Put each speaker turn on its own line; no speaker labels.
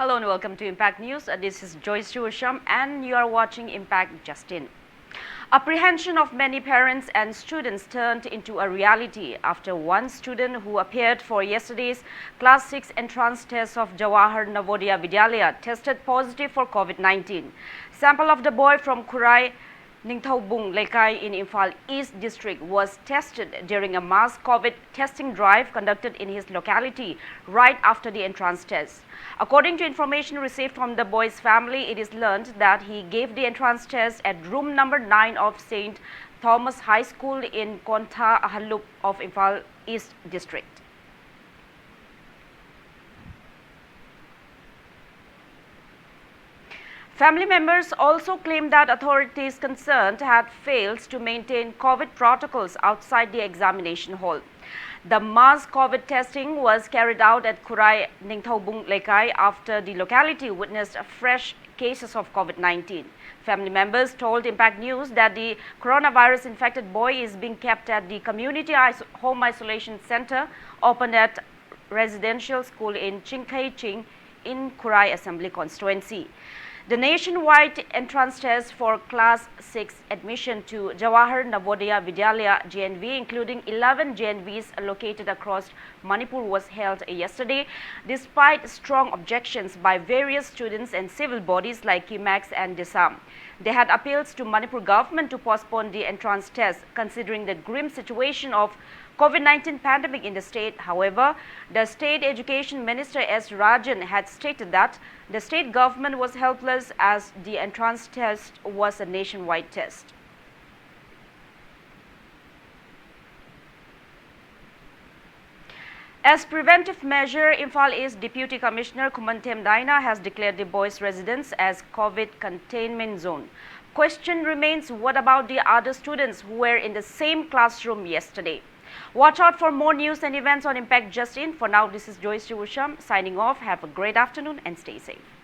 Hello and welcome to Impact News. This is JOYSHREE USHAM and you are watching Impact Justin. Apprehension of many parents and students turned into a reality after one student who appeared for yesterday's Class 6 entrance test of Jawahar Navodaya Vidyalaya tested positive for COVID-19. Sample of the boy from Kurai Ningthaubung Lekai in Imphal East District was tested during a mass COVID testing drive conducted in his locality right after the entrance test. According to information received from the boy's family, it is learned that he gave the entrance test at room number 9 of St. Thomas High School in Kontha Ahalup of Imphal East District. Family members also claimed that authorities concerned had failed to maintain COVID protocols outside the examination hall. The mass COVID testing was carried out at Kurai Ningthaubung Lekai after the locality witnessed fresh cases of COVID-19. Family members told Impact News that the coronavirus infected boy is being kept at the community home isolation center opened at residential school in Chingkai Ching in Kurai Assembly constituency. The nationwide entrance test for Class 6 admission to Jawahar Navodaya Vidyalaya JNV, including 11 JNVs located across Manipur, was held yesterday, despite strong objections by various students and civil bodies like KIMAX and DISAM. They had appeals to Manipur government to postpone the entrance test, considering the grim situation of COVID-19 pandemic in the state. However, the State Education Minister S. Rajan had stated that the state government was helpless as the entrance test was a nationwide test. As preventive measure, Imphal East Deputy Commissioner Kumantem Daina has declared the boys' residence as COVID containment zone. Question remains, what about the other students who were in the same classroom yesterday? Watch out for more news and events on Impact Justin. For now, this is JOYSHREE USHAM signing off. Have a great afternoon and stay safe.